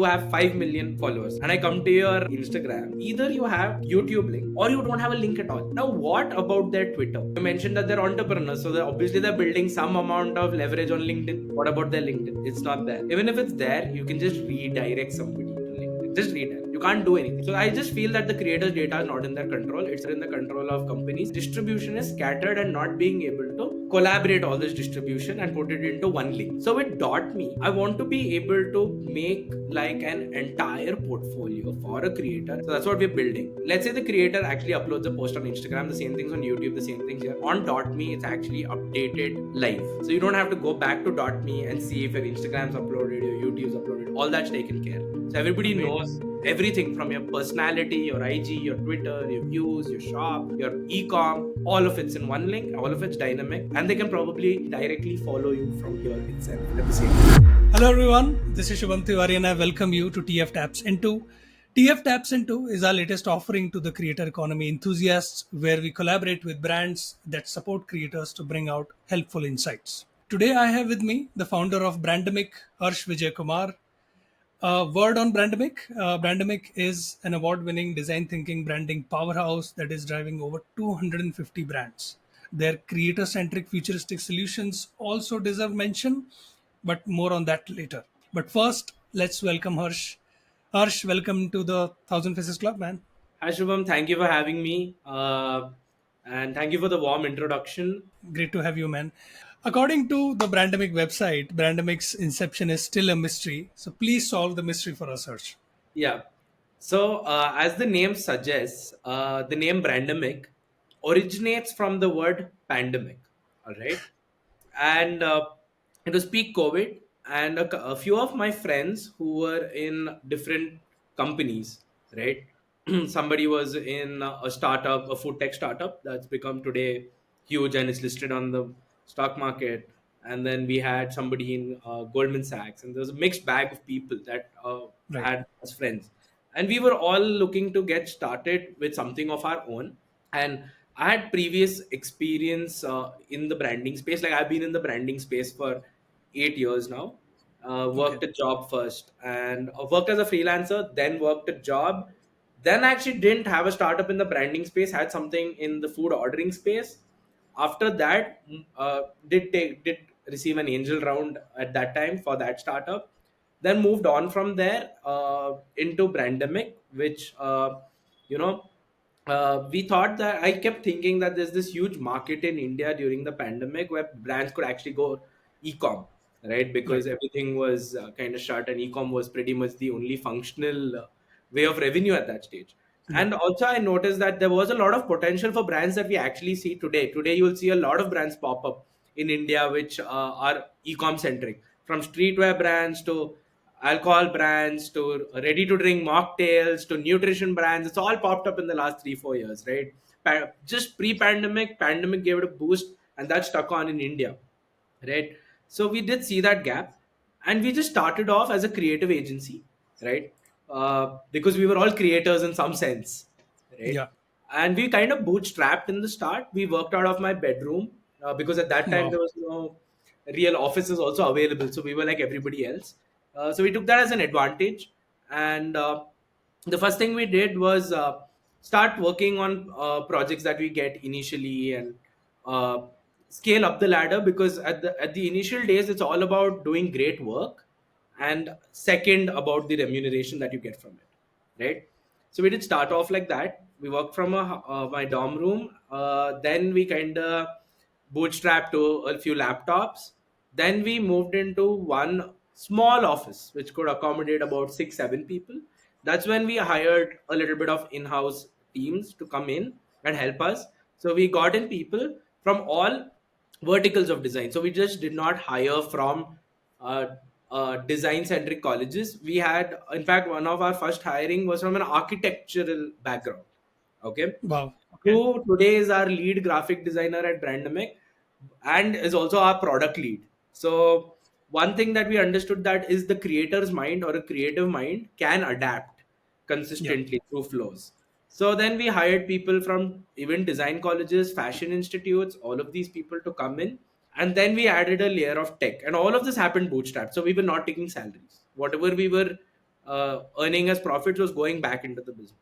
you have 5 million followers and I come to your Instagram, either you have YouTube link or you don't have a link at all. Now, what about their Twitter? You mentioned that they're entrepreneurs, so obviously they're building some amount of leverage on LinkedIn. What about their LinkedIn? It's not there. Even if it's there, you can just redirect somebody to LinkedIn. Just redirect. You can't do anything. So I just feel that the creators' data is not in their control. It's in the control of companies. Distribution is scattered and not being able to collaborate all this distribution and put it into one link. So with Dotme, I want to be able to make like an entire portfolio for a creator. So that's what we're building. Let's say the creator actually uploads a post on Instagram, the same things on YouTube, the same things here. On Dotme, it's actually updated live. So you don't have to go back to Dotme and see if your Instagram's uploaded, your YouTube's uploaded. All that's taken care. So everybody knows everything from your personality, your IG, your Twitter, your views, your shop, your e-com, all of it's in one link, all of it's dynamic, and they can probably directly follow you from here itself at the same time. Hello everyone, this is Shubham Tiwari and I welcome you to TF Taps Into. TF Taps Into is our latest offering to the creator economy enthusiasts where we collaborate with brands that support creators to bring out helpful insights. Today I have with me the founder of Brandemic, Harsh Vijay Kumar. Word on Brandemic. Brandemic is an award-winning design thinking branding powerhouse that is driving over 250 brands. Their creator-centric futuristic solutions also deserve mention, but more on that later. But first, let's welcome Harsh. Harsh, welcome to the Thousand Faces Club, man. Hi Shubham, thank you for having me, and thank you for the warm introduction. Great to have you, man. According to the Brandemic website, Brandemic's inception is still a mystery. So please solve the mystery for us, Harsh. Yeah. So, as the name suggests, the name Brandemic originates from the word pandemic. All right. And it was peak COVID, and a few of my friends who were in different companies, right? Somebody was in a startup, a food tech startup that's become today huge and is listed on the stock market. And then we had somebody in Goldman Sachs, and there was a mixed bag of people that Right. had as friends. And we were all looking to get started with something of our own. And I had previous experience in the branding space. Like I've been in the branding space for 8 years now. Okay. Worked a job first and worked as a freelancer, then worked a job, then actually didn't have a startup in the branding space, had something in the food ordering space. After that, did receive an angel round at that time for that startup. Then moved on from there into Brandemic, which you know we thought that I kept thinking that there's this huge market in India during the pandemic where brands could actually go e-com, right? Right. Because everything was kind of shut and e-com was pretty much the only functional way of revenue at that stage. Yeah. And also, I noticed that there was a lot of potential for brands that we actually see today. Today, you will see a lot of brands pop up in India which are e-com centric, from streetwear brands to alcohol brands to ready to drink mocktails to nutrition brands. It's all popped up in the last 3 4 years, right? Just pre-pandemic, pandemic gave it a boost, and that stuck on in India, right? So we did see that gap, and we just started off as a creative agency, right? Because we were all creators in some sense, right? Yeah. And we kind of bootstrapped in the start. We worked out of my bedroom because at that time Wow. there was no real offices also available, so we were like everybody else. So we took that as an advantage, and the first thing we did was start working on projects that we get initially and uh, scale up the ladder, because at the initial days it's all about doing great work, and second about the remuneration that you get from it, right? So we did start off like that. We worked from my dorm room. Then we kind of bootstrapped to a few laptops. Then we moved into one small office which could accommodate about 6 7 people. That's when we hired a little bit of in-house teams to come in and help us. So we got in people from all verticals of design. So we just did not hire from design centric colleges. We had, in fact, one of our first hiring was from an architectural background. Okay. Wow. Okay. Who today is our lead graphic designer at Brandemic and is also our product lead. So one thing that we understood that is the creator's mind or a creative mind can adapt Yeah. consistently through flows. So then we hired people from even design colleges, fashion institutes, all of these people to come in. And then we added a layer of tech. And all of this happened bootstrapped. So we were not taking salaries. Whatever we were earning as profits was going back into the business.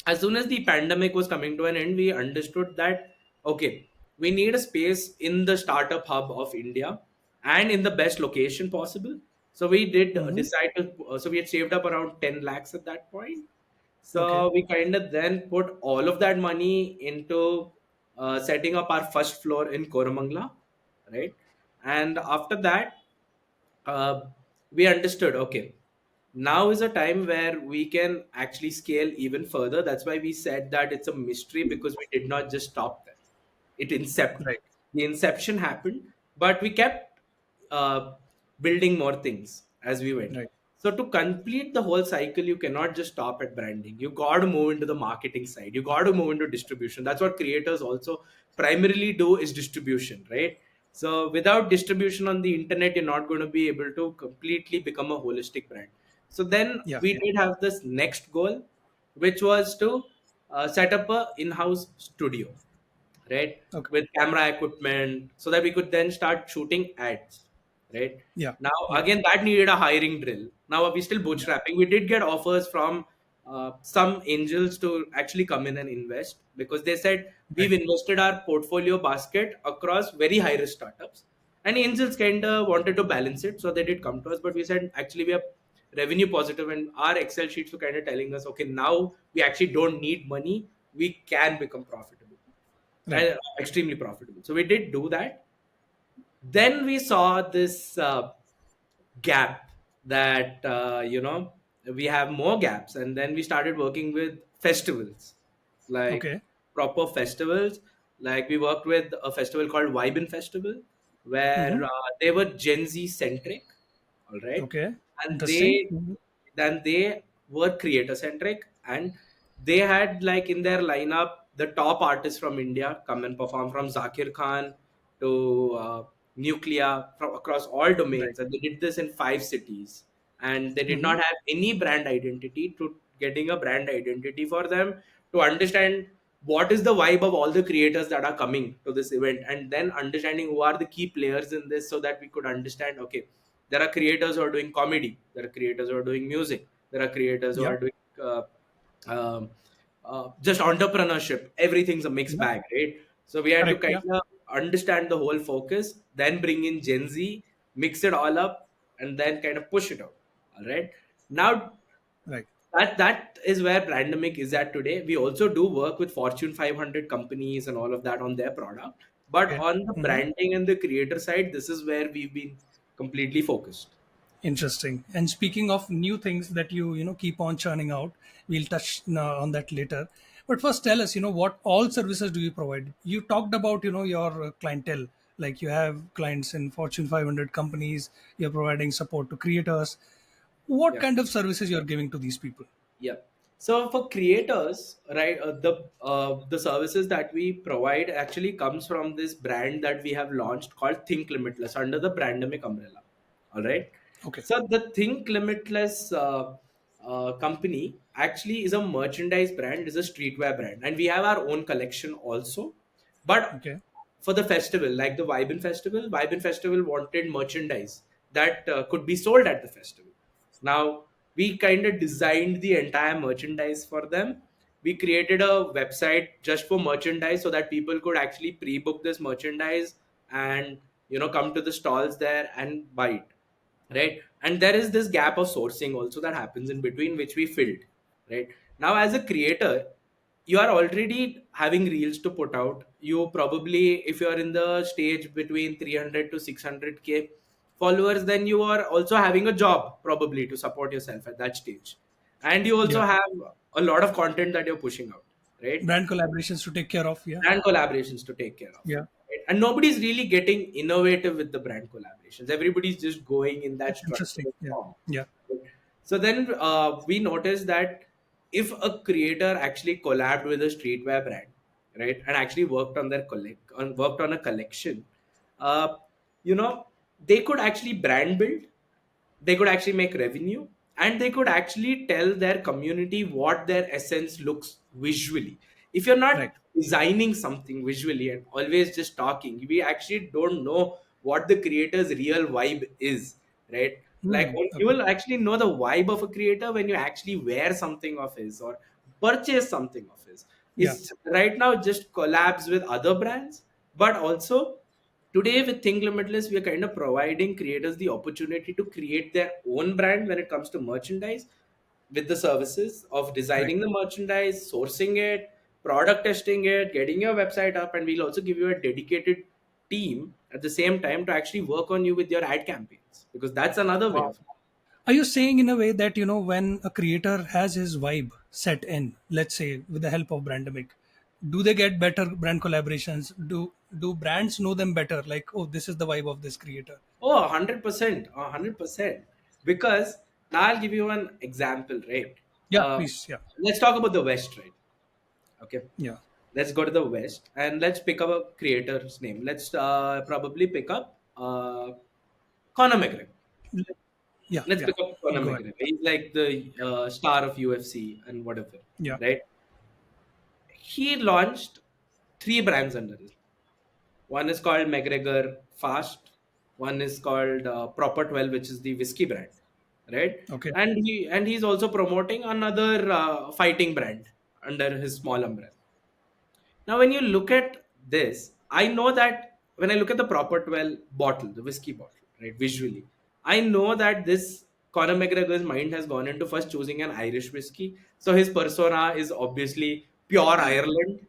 As soon as the pandemic was coming to an end, we understood that okay, we need a space in the startup hub of India and in the best location possible. So we did Hmm. decide to. So we had saved up around 10 lakhs at that point. Okay. So we kind of then put all of that money into setting up our first floor in Koramangala, right? And after that, uh, we understood okay, now is a time where we can actually scale even further. That's why we said that it's a mystery, because we did not just stop there. Right. The inception happened, but we kept uh, building more things as we went. Right. So to complete the whole cycle, you cannot just stop at branding. You got to move into the marketing side. You got to move into distribution. That's what creators also primarily do, is distribution, right? So without distribution on the internet, you're not going to be able to completely become a holistic brand. So then Yeah. we did have this next goal, which was to set up a in-house studio, right, Okay. with camera equipment, so that we could then start shooting ads, right. Yeah. Now Yeah. again, that needed a hiring drill. Now we're still Yeah. bootstrapping. We did get offers from some angels to actually come in and invest, because they said Right. we've invested our portfolio basket across very high risk startups, and angels kind of wanted to balance it, so they did come to us. But we said actually we are revenue positive, and our Excel sheets were kind of telling us okay, now we actually don't need money, we can become profitable, Right. and extremely profitable. So we did do that. Then we saw this gap, that we have more gaps, and then we started working with festivals, like Okay. proper festivals. Like we worked with a festival called Vibin Festival, Hmm. where they were Gen Z centric, all right, Okay. and Interesting. they then they were creator centric, and they had like in their lineup the top artists from India come and perform, from Zakir Khan to Nuclear, from across all Right. domains, and they did this in 5 cities, and they did Hmm. not have any brand identity. To getting a brand identity for them, to understand what is the vibe of all the creators that are coming to this event, and then understanding who are the key players in this, so that we could understand okay, there are creators who are doing comedy, there are creators who are doing music, there are creators who Yeah. are doing um, just entrepreneurship. Everything's a mixed Yeah. bag, right? So we had to Correct. kind Yeah. of understand the whole focus, then bring in Gen Z, mix it all up, and then kind of push it out. All right. Now Right. that is where Brandemic is at today. We also do work with Fortune 500 companies and all of that on their product, but Okay. on the Hmm. branding and the creator side, this is where we've been completely focused. Interesting. And speaking of new things that you keep on churning out, we'll touch on that later. But first, tell us, what all services do you provide? You talked about, your clientele, like you have clients in Fortune 500 companies. You're providing support to creators. What Yeah. kind of services you're giving to these people? Yeah. So for creators, right, the services that we provide actually comes from this brand that we have launched called Think Limitless under the Brandemic umbrella. All right. Okay. So the Think Limitless company actually is a merchandise brand, is a streetwear brand, and we have our own collection also. But Okay. for the festival, like the Vibin Festival wanted merchandise that could be sold at the festival. Now we kind of designed the entire merchandise for them. We created a website just for merchandise, so that people could actually pre-book this merchandise and come to the stalls there and buy it, right. And there is this gap of sourcing also that happens in between, which we filled, right. Now as a creator, you are already having reels to put out. You probably, if you are in the stage between 300 to 600K followers, then you are also having a job probably to support yourself at that stage, and you also Yeah. have a lot of content that you're pushing out, right. Brand collaborations to take care of. Yeah. Brand collaborations to take care of, Yeah. right? And nobody's really getting innovative with the brand collaborations. Everybody's just going in that Interesting. structured Yeah. form, Yeah. right? So then we noticed that if a creator actually collabed with a streetwear brand, right, and actually worked on a collection, uh, you know they could actually brand build, they could actually make revenue, and they could actually tell their community what their essence looks visually. If you're Right. not designing something visually and always just talking, we actually don't know what the creator's real vibe is, right. Like you Okay. will actually know the vibe of a creator when you actually wear something of his or purchase something of his. Yeah. Is right now just collabs with other brands, but also today with Think Limitless, we are kind of providing creators the opportunity to create their own brand when it comes to merchandise, with the services of Right. designing the merchandise, sourcing it, product testing it, getting your website up, and we'll also give you a dedicated team at the same time to actually work on you with your ad campaigns, because that's another way Wow. of. Are you saying in a way that when a creator has his vibe set in, let's say with the help of Brandemic, do they get better brand collaborations? Do brands know them better? Like, oh, this is the vibe of this creator. Oh, 100%, 100%. Because now I'll give you an example, right? Yeah, Uh, please. Yeah. let's talk about the West, right? Okay. Yeah. Let's go to the West and let's pick up a creator's name. Let's probably pick up Conor McGregor. Yeah. Let's Yeah. pick up Conor Go ahead. McGregor. He's like the star of UFC and whatever, Yeah. right? He launched three brands under his. One is called McGregor Fast. One is called Proper 12, which is the whiskey brand, right? Okay. And he's also promoting another fighting brand under his small umbrella. Now, when you look at this, I know that when I look at the Proper 12 bottle, the whiskey bottle, right, visually, I know that this Conor McGregor's mind has gone into first choosing an Irish whiskey. So his persona is obviously pure Ireland,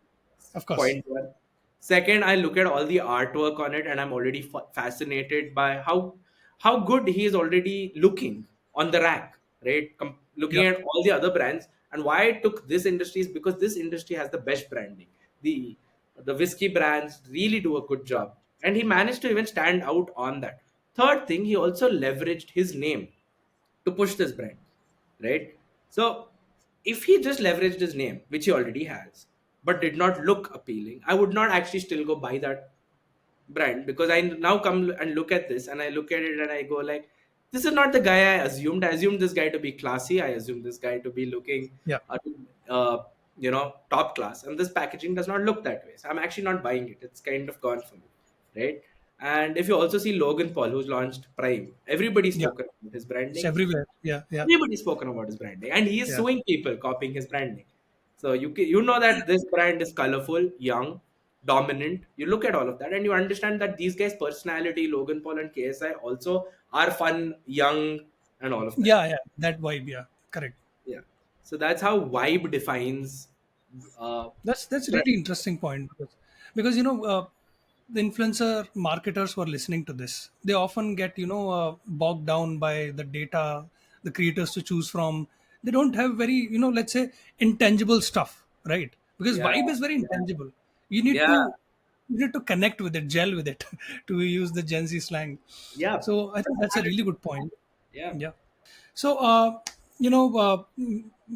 Of course. point one. Second, I look at all the artwork on it and I'm already fascinated by how good he is already looking on the rack, right? Looking Yeah. at all the other brands, and why I took this industry is because this industry has the best branding. The the whiskey brands really do a good job, and he managed to even stand out on that. Third thing, he also leveraged his name to push this brand, right? So if he just leveraged his name, which he already has, but did not look appealing, I would not actually still go buy that brand, because I now come and look at this and I look at it and I go like, this is not the guy I assumed. I assumed this guy to be classy. I assumed this guy to be looking, Yeah. uh, top class. And this packaging does not look that way. So I'm actually not buying it. It's kind of gone for me, right? And if you also see Logan Paul, who's launched Prime, everybody's Yeah. spoken about his It's branding. everywhere. Yeah. Yeah. Everybody's spoken about his branding, and he is Yeah. suing people copying his branding. So you know that this brand is colorful, young, dominant. You look at all of that, and you understand that these guys' personality, Logan Paul and KSI, also are fun, young, and all of that. Yeah. Yeah. That vibe. Yeah. Correct. Yeah. So that's how vibe defines. Uh, That's brand. really interesting point because the influencer marketers who are listening to this, they often get bogged down by the data, the creators to choose from. They don't have very let's say intangible stuff, right? Because Yeah, vibe is very intangible. You need yeah, to you need to connect with it, gel with it, to use the Gen Z slang. yeah, So I think that's a really good point. yeah, Yeah. So,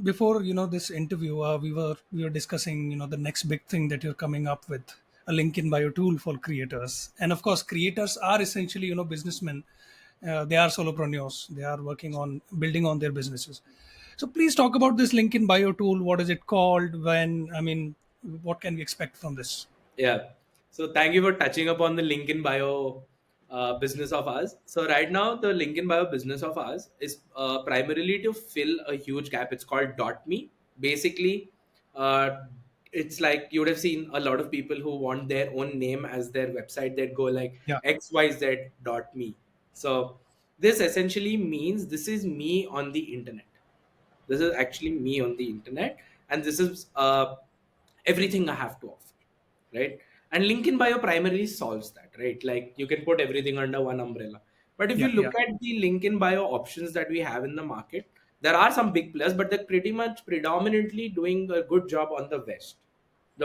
before this interview, we were discussing the next big thing that you're coming up with, a link in bio tool for creators, and of course, creators are essentially businessmen. They are solopreneurs. They are working on building on their businesses. So, please talk about this link in bio tool. What is it called? When I mean, what can we expect from this? yeah. So thank you for touching upon the link in bio business of ours. So right now, the link in bio business of ours is primarily to fill a huge gap. It's called Dotme. Basically, uh, it's like you would have seen a lot of people who want their own name as their website. They'd go like Yeah, xyz.me. So this essentially means this is me on the internet. This is actually me on the internet, and this is everything I have to offer, right? And LinkedIn Bio primarily solves that, right? Like you can put everything under one umbrella. But if you yeah, look yeah, at the LinkedIn Bio options that we have in the market, there are some big players, but they're pretty much predominantly doing a good job on the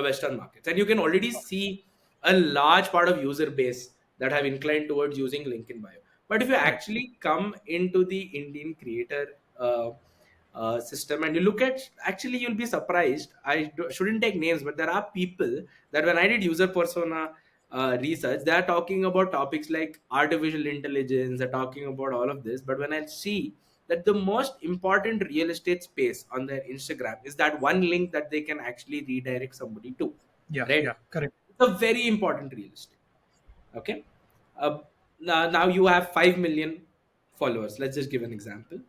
Western markets. And you can already see a large part of user base that have inclined towards using LinkedIn Bio. But if you right. actually come into the Indian creator system and you look at, actually you'll be surprised. Shouldn't take names, but there are people that when I did user persona research, they are talking about topics like artificial intelligence, they're talking about all of this. But when I see that the most important real estate space on their Instagram is that one link that they can actually redirect somebody to, Yeah, right? yeah, correct. It's a very important real estate. Okay. uh, now you have 5 million followers. Let's just give an example.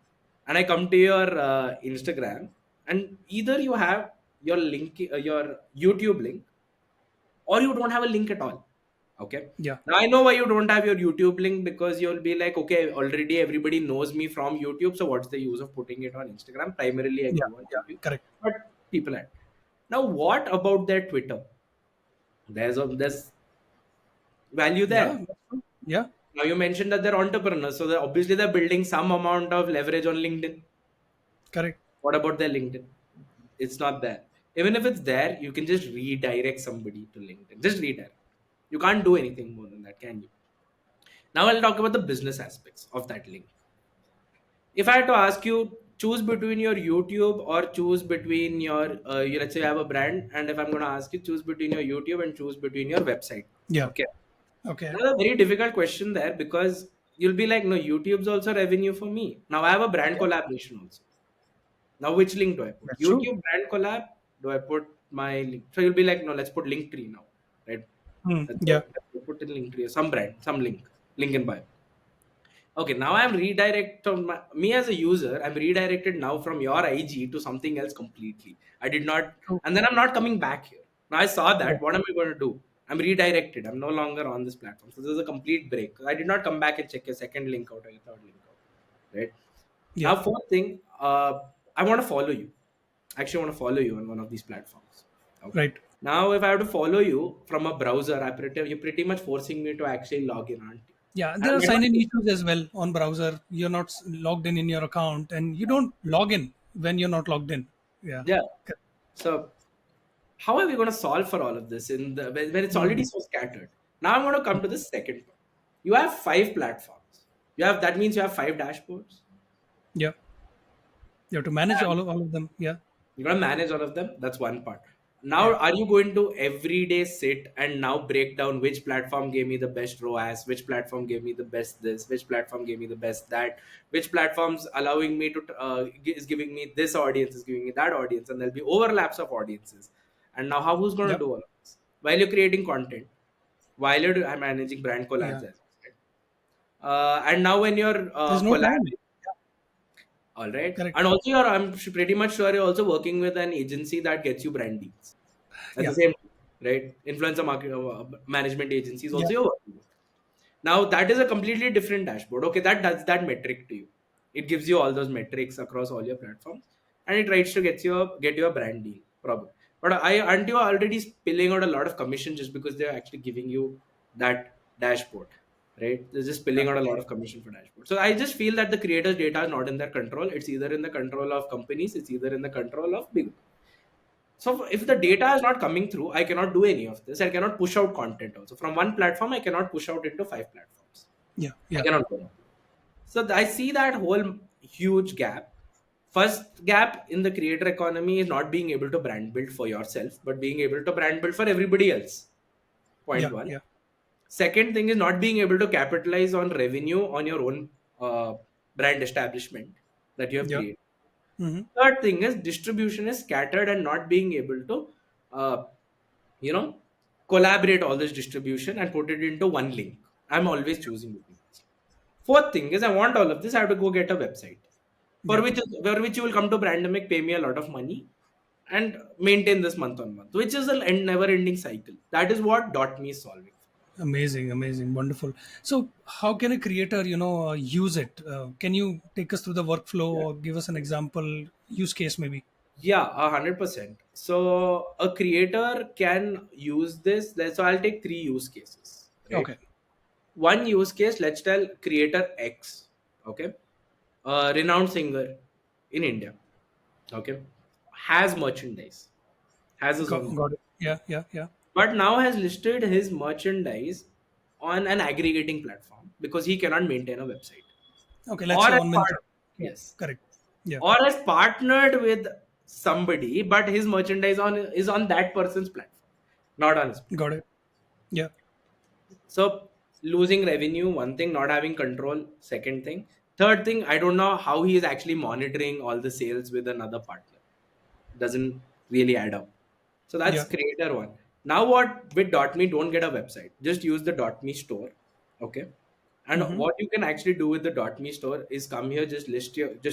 And I come to your Instagram, and either you have your link, your YouTube link, or you don't have a link at all. Okay. Yeah. Now I know why you don't have your YouTube link, because you'll be like, okay, already everybody knows me from YouTube, so what's the use of putting it on Instagram? Primarily, I Yeah. go on Yeah. YouTube, Correct. but people are. Now, what about their Twitter? There's value Yeah. there. That's true. Yeah. Now you mentioned that they're entrepreneurs, so obviously they're building some amount of leverage on LinkedIn. Correct. What about their LinkedIn? It's not there. Even if it's there, you can just redirect somebody to LinkedIn. Just redirect. You can't do anything more than that, can you? Now I'll talk about the business aspects of that link. If I had to ask you, choose between your YouTube or choose between your, let's say you have a brand, and if I'm going to ask you, choose between your YouTube and choose between your website. Yeah. Okay. Okay. That's a very difficult question there, because you'll be like, no, YouTube's also revenue for me. Now I have a brand Yeah. collaboration also. Now which link do I put? That's true. YouTube brand collab? Do I put my link? So you'll be like, no, let's put Linktree now, right? Yeah. Let's put in Linktree, some brand, some link in bio. Okay, now I'm redirected me as a user. I'm redirected now from your IG to something else completely. I did not, True. and then I'm not coming back here. Now I saw Yeah. that. What am I going to do? I'm redirected. I'm no longer on this platform. So this is a complete break. I did not come back and check a second link out or a third link out. Right Yeah. now, fourth thing, I want to follow you. I actually want to follow you on one of these platforms. Okay. Right. Now, if I have to follow you from a browser, you're pretty much forcing me to actually log in, aren't you? Yeah, And there are I sign-in don't. issues as well on browser. You're not logged in your account, and you don't log in when you're not logged in. Yeah. Yeah. So how are we going to solve for all of this in the when it's already Mm. so scattered? Now I'm going to come to the second point. You have five platforms. You have That means you have five dashboards. Yeah. You have to manage all of them. Yeah. You got to manage all of them. That's one part. Yeah. Now, are you going to every day sit and now break down which platform gave me the best ROAS, which platform gave me the best this, which platform gave me the best that, which platforms allowing me to is giving me this audience, is giving me that audience, and there'll be overlaps of audiences. And now, how who's going to Yep. do all of this while you're creating content, while you're managing brand collabs Yeah. as well? And now, when you're There's no time. collabing, all right. Correct. And also, pretty much sure you're also working with an agency that gets you brand deals. At the Yeah. same time, right? Influencer market management agencies Yeah. also you're working with. Now that is a completely different dashboard. Okay, that does that metric to you. It gives you all those metrics across all your platforms, and it tries to get you a brand deal, probably. But aren't you already spilling out a lot of commission just because they're actually giving you that dashboard, right? They're just spilling Yeah. out a lot of commission for dashboard. So I just feel that the creators' data is not in their control. It's either in the control of companies. It's either in the control of big. So if the data is not coming through, I cannot do any of this. I cannot push out content also. From one platform, I cannot push out into five platforms. Yeah. I Yeah. cannot go. So I see that whole huge gap. First gap in the creator economy is not being able to brand build for yourself, but being able to brand build for everybody else. Point Yeah. one. Yeah. Second thing is not being able to capitalize on revenue on your own brand establishment that you have Yeah. created. Hmm. Third thing is distribution is scattered and not being able to uh, you know collaborate all this distribution and put it into one link. I'm always choosing between this. Fourth thing is, I want all of this, I have to go get a website Yeah. for which you will come to Brandemic, pay me a lot of money, and maintain this month on month, which is a never ending cycle. That is what Dotme is solving. Amazing. Amazing. Wonderful. So, how can a creator, use it? Can you take us through the workflow Yeah, or give us an example use case, maybe? yeah, 100%. So a creator can use this. So I'll take three use cases, right? Okay. One use case, let's tell creator X, okay, a renowned singer in India, okay, has merchandise, has his own, Got it. Yeah. Yeah. Yeah. but now has listed his merchandise on an aggregating platform because he cannot maintain a website, Okay. Let's or say as on part, Mintra. Yeah. yes, Correct. Yeah. or has partnered with somebody, but his merchandise is on that person's platform, not on his. Got it. Yeah. So losing revenue, one thing, not having control, second thing. Third thing, I don't know how he is actually monitoring all the sales with another partner. Doesn't really add up. So that's Yeah. creator one. Now what with Dotme, don't get a website. Just use the Dotme store. Okay. And Mm-hmm. what you can actually do with the .me store is come here, just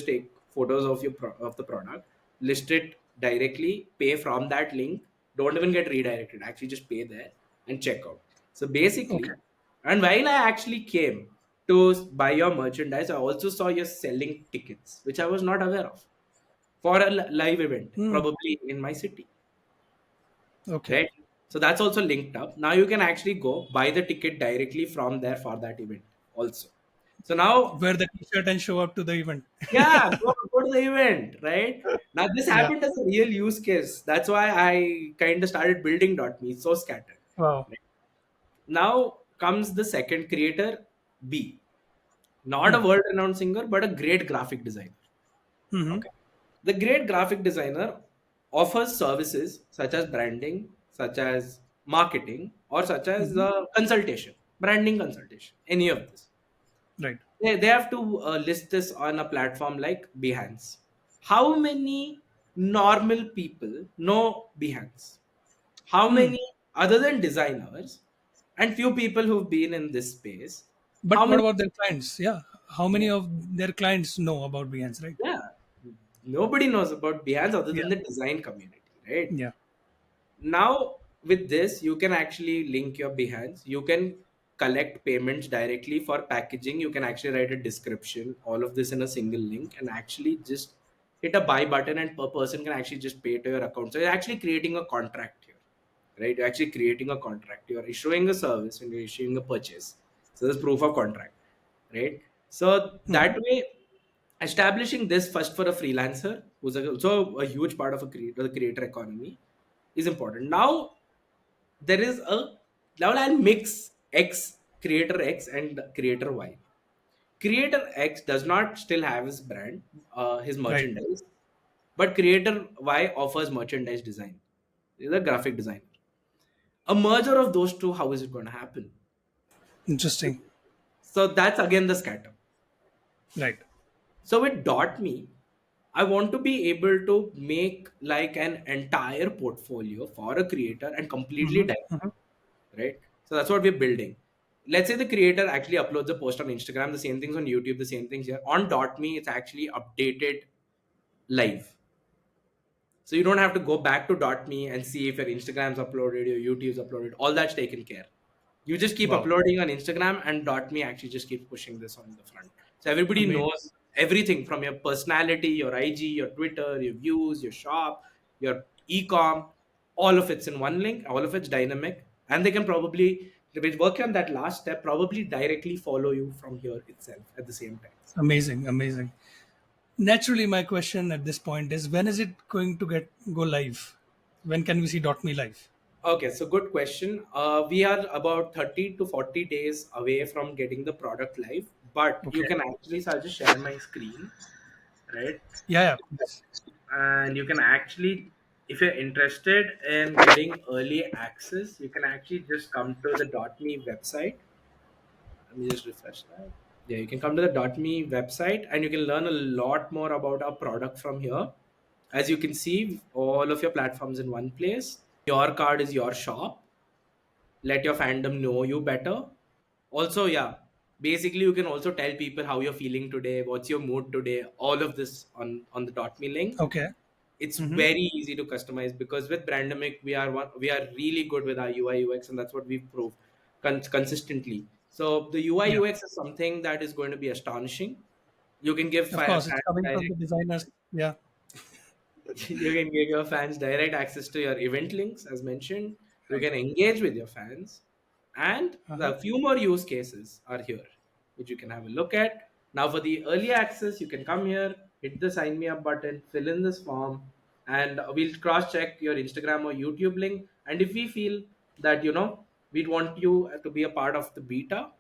take photos of of the product, list it directly, pay from that link. Don't even get redirected. Actually, just pay there and check out. So Okay. basically, and while I actually came to buy your merchandise, I also saw you're selling tickets, which I was not aware of for a live event, Mm. probably in my city, Okay. right? So that's also linked up. Now you can actually go buy the ticket directly from there for that event also. So now, Wear the t-shirt and show up to the event. yeah, go to the event, right? Now this Yeah. happened as a real use case. That's why I kind of started building .me. It's so scattered. Wow. Right? Now comes the second creator, B. Not a Mm. world-renowned singer, but a great graphic designer. Mm-hmm. Okay. The great graphic designer offers services such as branding, such as marketing, or such as Mm-hmm. consultation, branding consultation, any of this. Right. They have to list this on a platform like Behance. How many normal people know Behance? How Mm. many, other than designers and few people who've been in this space, But how what many? about their clients? Yeah. How Yeah, many of their clients know about Behance, right? yeah. Nobody knows about Behance other Yeah. than the design community, right? Yeah. Now with this you can actually link your Behance. You can collect payments directly for packaging. You can actually write a description, all of this in a single link, and actually just hit a buy button, and per person can actually just pay to your account. So you're actually creating a contract here, right? You're actually creating a contract. You're issuing a service and you're issuing a purchase. So there's proof of contract, right? So Mm-hmm. that way, establishing this first for a freelancer who's also a huge part of the creator economy is important. Now there is a, now I'll mix X, creator X and creator Y. Creator X does not still have his brand, his Right. merchandise, but creator Y offers merchandise design. He's a graphic designer. A merger of those two, how is it going to happen? Interesting. So that's again the scatter. Right. So with .me, I want to be able to make like an entire portfolio for a creator and completely Mm-hmm. dynamic, Mm-hmm. right? So that's what we're building. Let's say the creator actually uploads a post on Instagram, the same things on YouTube, the same things here. On .me, it's actually updated live. So you don't have to go back to .me and see if your Instagram's uploaded, your YouTube's uploaded. All that's taken care. You just keep Wow. uploading on Instagram, and .me actually just keeps pushing this on the front. So everybody Amazing. knows everything from your personality, your IG, your Twitter, your views, your shop, your e-com. All of it's in one link. All of it's dynamic, and they can probably, if they work on that last step, probably directly follow you from here itself at the same time. Amazing. Amazing. Naturally, my question at this point is, when is it going to get go live? When can we see .me live? Okay, so good question. We are about 30 to 40 days away from getting the product live, but you Okay. can actually, so I'll just share my screen, right? Yeah. Yeah. Please. And you can actually, if you're interested in getting early access, you can actually just come to the .me website. Let me just refresh that. Yeah, you can come to the .me website and you can learn a lot more about our product from here. As you can see, all of your platforms in one place. Your card is your shop. Let your fandom know you better. Also, yeah, basically you can also tell people how you're feeling today, what's your mood today, all of this on the .me link. Okay. It's Mm-hmm. very easy to customize because with Brandemic we are really good with our UI UX, and that's what we've proved consistently. So the UI Yeah. UX is something that is going to be astonishing. You can give Of course, it's fans coming from direct, the designers. Yeah. you can give your fans direct access to your event links as mentioned. You Right. can engage with your fans, and Uh-huh. the few more use cases are here which you can have a look at. Now for the early access, you can come here, hit the sign me up button, fill in this form, and we'll cross check your Instagram or YouTube link. And if we feel that we'd want you to be a part of the beta,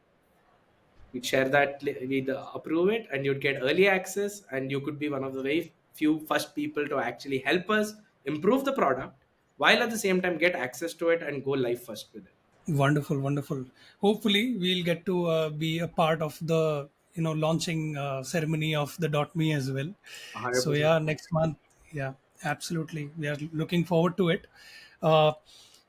we'd share that, we'd approve it, and you'd get early access, and you could be one of the very few first people to actually help us improve the product, while at the same time get access to it and go live first with it. Wonderful, wonderful. Hopefully, we'll get to be a part of the launching ceremony of the .me as well. So 100%. yeah, next month. Yeah, absolutely. We are looking forward to it. Uh,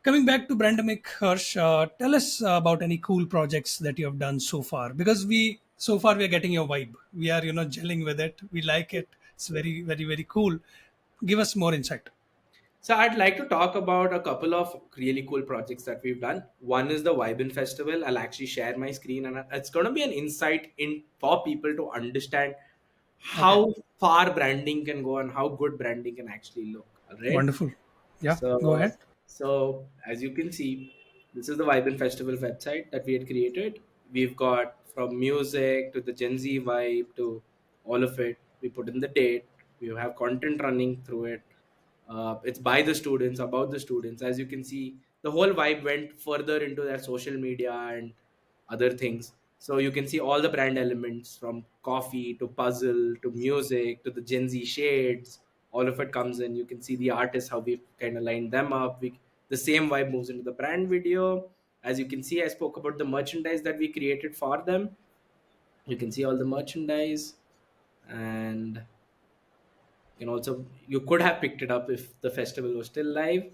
Coming back to Brandemic, Harsh, tell us about any cool projects that you have done so far. Because we so far we are getting your vibe. We are gelling with it. We like it. It's very very very cool. Give us more insight. So I'd like to talk about a couple of really cool projects that we've done. One is the Vibin Festival. I'll actually share my screen, and it's going to be an insight in for people to understand Okay, how far branding can go and how good branding can actually look. All right. wonderful. Yeah, go So, ahead. so as you can see, this is the Vibrant Festival website that we had created. We've got from music to the Gen Z vibe to all of it. We put in the date. We have content running through it. It's by the students, about the students. As you can see, the whole vibe went further into their social media and other things. So you can see all the brand elements from coffee to puzzle to music to the Gen Z shades. All of it comes in. You can see the artists, how we've kind of lined them up. The same vibe moves into the brand video. As you can see, I spoke about the merchandise that we created for them. You can see all the merchandise, and you could have picked it up if the festival was still live.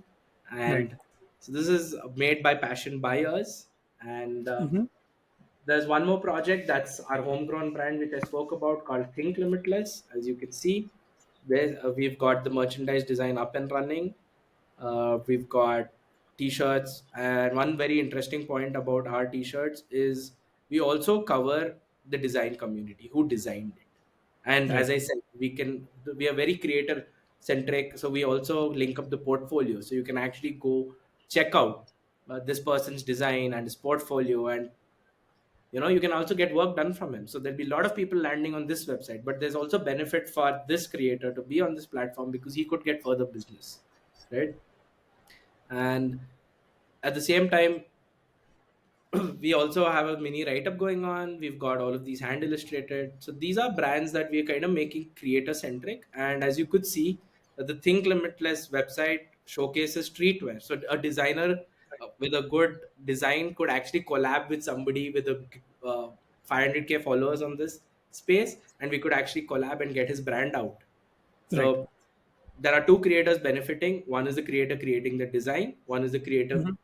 Right. And so this is made by passion buyers. And Mm-hmm. there's one more project that's our homegrown brand, which I spoke about, called Think Limitless. As you can see, where we've got the merchandise design up and running. We've got t-shirts, and one very interesting point about our t-shirts is we also cover the design community who designed it. And Right. as I said, we are very creator centric, so we also link up the portfolio, so you can actually go check out this person's design and his portfolio, and you can also get work done from him. So there'll be a lot of people landing on this website, but there's also benefit for this creator to be on this platform because he could get further business, right? And at the same time, we also have a mini write up going on. We've got all of these hand illustrated. So these are brands that we're kind of making creator centric. And as you could see, the Think Limitless website showcases streetwear. So a designer with a good design could actually collab with somebody with a 500K followers on this space, and we could actually collab and get his brand out. Right. So there are two creators benefiting. One is the creator creating the design, one is the creator Mm-hmm.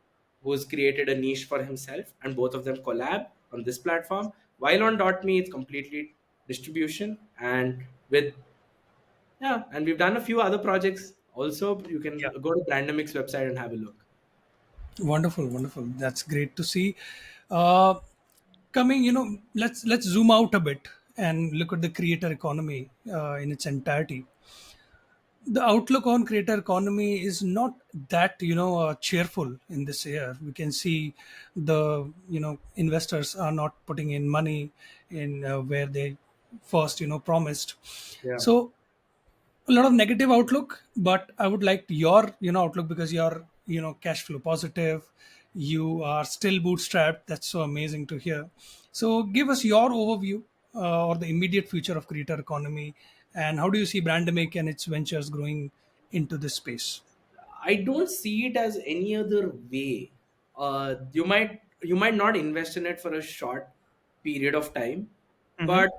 who's created a niche for himself, and both of them collab on this platform. While on Dotme, it's completely distribution. And with yeah, and we've done a few other projects also. You can Yeah. go to Brandemic's website and have a look. Wonderful, wonderful. That's great to see. Uh, Coming, let's zoom out a bit and look at the creator economy in its entirety. The outlook on creator economy is not that cheerful in this year. We can see the investors are not putting in money in where they first promised. Yeah. So a lot of negative outlook, but I would like your outlook, because you're cash flow positive, you are still bootstrapped. That's so amazing to hear. So give us your overview, or the immediate future of creator economy, and how do you see Brandemic and its ventures growing into this space? I don't see it as any other way. You might not invest in it for a short period of time, Hmm. but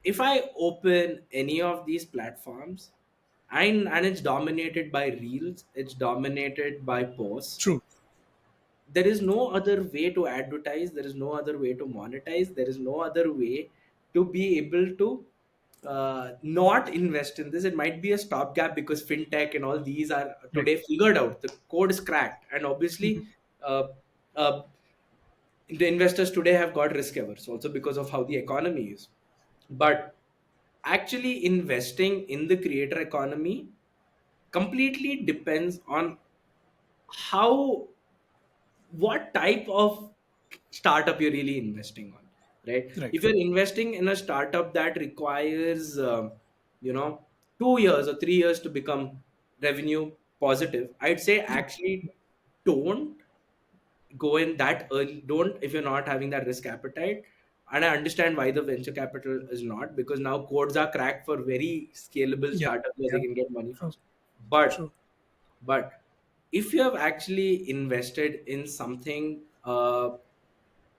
if I open any of these platforms, and it's dominated by reels, it's dominated by posts. True. There is no other way to advertise. There is no other way to monetize. There is no other way to be able to not invest in this. It might be a stopgap because fintech and all these are Right. today figured out. The code is cracked, and obviously, uh, uh, the investors today have got risk averse also because of how the economy is. But actually, investing in the creator economy completely depends on how what type of startup you're really investing on, right? Right. If you're investing in a startup that requires you know 2 years or 3 years to become revenue positive, I'd say actually don't go in that early. Don't, if you're not having that risk appetite. And I understand why the venture capital is not, because now codes are cracked for very scalable Yeah. startups where they Yeah. can get money True. fast. but True. but if you have actually invested in something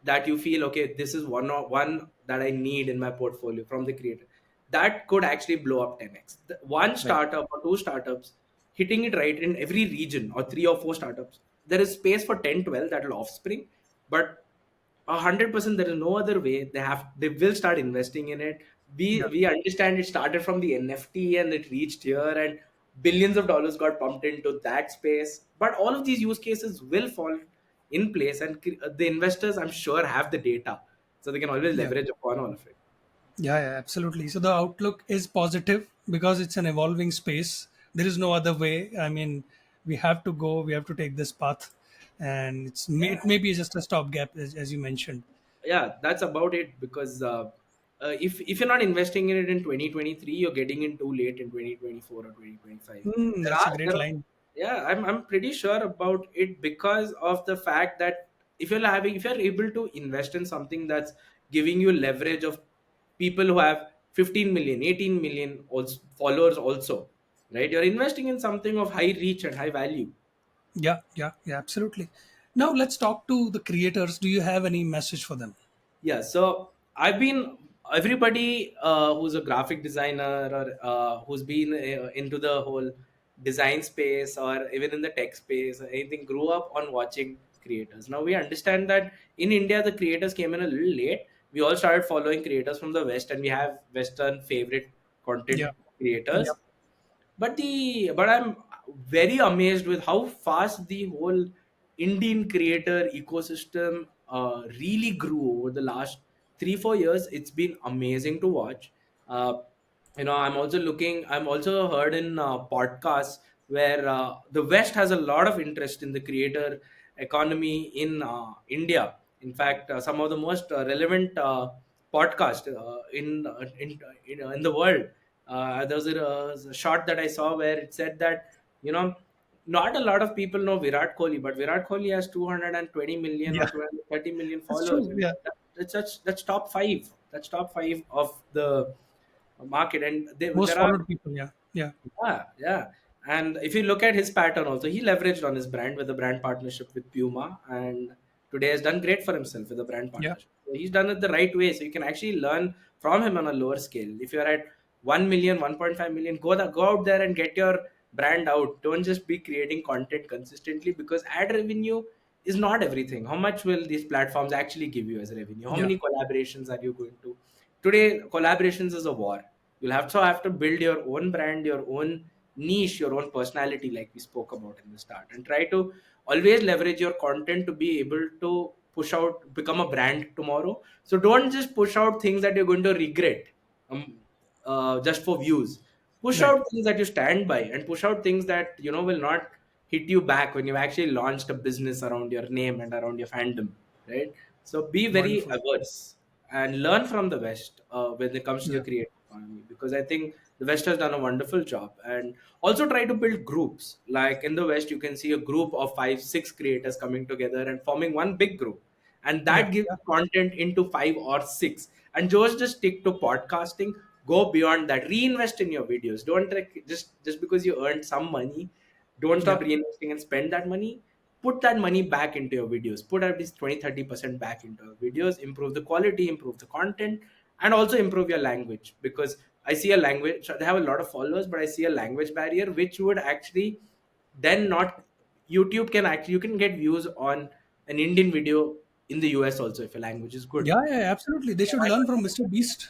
that you feel, okay, this is one that I need in my portfolio from the creator, that could actually blow up 10x. One Right. startup or two startups hitting it right in every region, or three or four startups, there is space for 10, 12 that will offspring, but 100% there is no other way. They will start investing in it. Yeah, We understand it started from the NFT and it reached here, and billions of dollars got pumped into that space. But all of these use cases will fall in place, and the investors, I'm sure, have the data, so they can always yeah, leverage upon all of it. yeah, absolutely. So the outlook is positive because it's an evolving space. There is no other way. I mean, we have to go. We have to take this path, and Yeah. it may be just a stopgap, as you mentioned. Yeah, that's about it. Because if you're not investing in it in 2023, you're getting in too late in 2024 or 2025. That's a great line. Yeah, I'm pretty sure about it, because of the fact that if you're able to invest in something that's giving you leverage of people who have 15 million, 18 million also, followers also, right? You're investing in something of high reach and high value. Yeah, yeah, yeah, absolutely. Now let's talk to the creators. Do you have any message for them? Yeah, so I've been everybody who's a graphic designer, or who's been into the whole design space, or even in the tech space or anything, grew up on watching creators. Now we understand that in India the creators came in a little late. We all started following creators from the West, and we have Western favorite content Yeah, yeah, creators. But I'm very amazed with how fast the whole Indian creator ecosystem really grew over the last 3 4 years. It's been amazing to watch. uh, I'm also heard in podcasts where the West has a lot of interest in the creator economy in India. In fact, some of the most relevant podcast in the world. There was a shot that I saw where it said that, you know, not a lot of people know Virat Kohli, but Virat Kohli has 220 million or yeah. 230 million That's followers, true. and Yeah, that's top five. That's top five of the market, and most there are. followed people. Yeah, yeah, Yeah, yeah. And if you look at his pattern also, he leveraged on his brand with a brand partnership with Puma, and today has done great for himself with a brand yeah, partnership. So he's done it the right way. So you can actually learn from him on a lower scale. If you're at 1 million, 1.5 million, go out there and get your brand out. Don't just be creating content consistently, because ad revenue is not everything. How much will these platforms actually give you as revenue? How yeah, many collaborations are you going to? Today, collaborations is a war. You'll have to build your own brand, your own niche, your own personality, like we spoke about in the start, and try to always leverage your content to be able to push out, become a brand tomorrow. So don't just push out things that you're going to regret, just for views. Push right. out things that you stand by, and push out things that will not hit you back when you've actually launched a business around your name and around your fandom, right? So be very Wonderful. averse and learn from the West when it comes to the Yeah, creative economy, because I think the West has done a wonderful job. And also try to build groups. Like in the West, you can see a group of 5 6 creators coming together and forming one big group, and yeah, that gives yeah, content into 5 or 6. And just stick to podcasting. Go beyond that. Reinvest in your videos. Don't just because you earned some money, don't yeah, stop reinvesting and spend that money. Put that money back into your videos. Put at least 20 30% back into your videos. Improve the quality, improve the content, and also improve your language. Because I see a language, they have a lot of followers, but I see a language barrier which would actually then not. YouTube can actually, you can get views on an Indian video in the US also if your language is good. yeah, yeah. Absolutely. They should learn from Mr. Beast.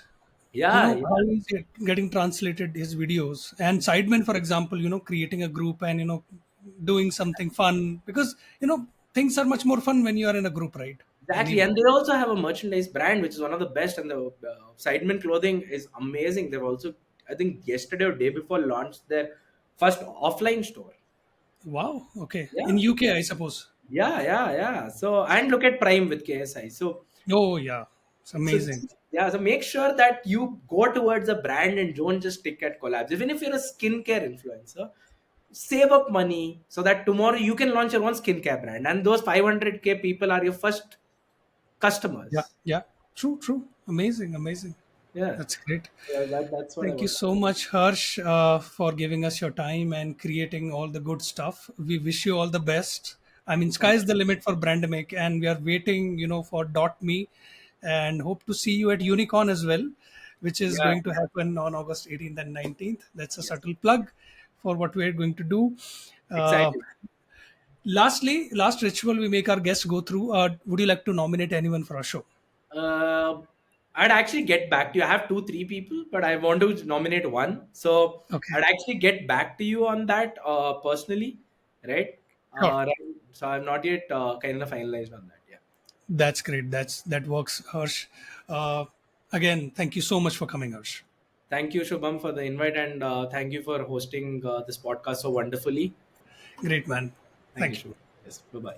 You Yeah, know yeah, how is it getting translated his videos, and Sidemen, for example. Creating a group and doing something fun, because things are much more fun when you are in a group, right? exactly. Anyway. And they also have a merchandise brand which is one of the best, and the Sidemen clothing is amazing. They've also, I think yesterday or day before, launched their first offline store. Wow. Okay. Yeah, In UK, I suppose. yeah, yeah, yeah. So, and look at Prime with KSI. Oh yeah, it's So amazing. yeah, so make sure that you go towards a brand and don't just stick at collabs. Even if you're a skincare influencer, save up money so that tomorrow you can launch your own skincare brand, and those 500K people are your first Yeah, customers. yeah. True, true. Amazing, amazing. Yeah, That's great. that's what I Thank you want. so much, Harsh, for giving us your time and creating all the good stuff. We wish you all the best. I mean, sky's the limit for Brandemic, and we are waiting, for Dotme, and hope to see you at Unicorn as well, which is Yeah, going to happen on August 18th and 19th. That's a yes, subtle plug for what we're going to do. Uh, excited. Lastly, last ritual we make our guests go through. Would you like to nominate anyone for our show? Uh, I'd actually get back to you. I have two, three people, but I want to nominate one. So Okay, I'd actually get back to you on that personally, right? sure. Right. So I'm not yet kind of finalized on that. Yeah. That's great. That works, Harsh. Uh, Again, thank you so much for coming, Harsh. Thank you, Shubham, for the invite, and thank you for hosting this podcast so wonderfully. Great man. Thank you, Thank you. Shubham. Yes. Bye bye.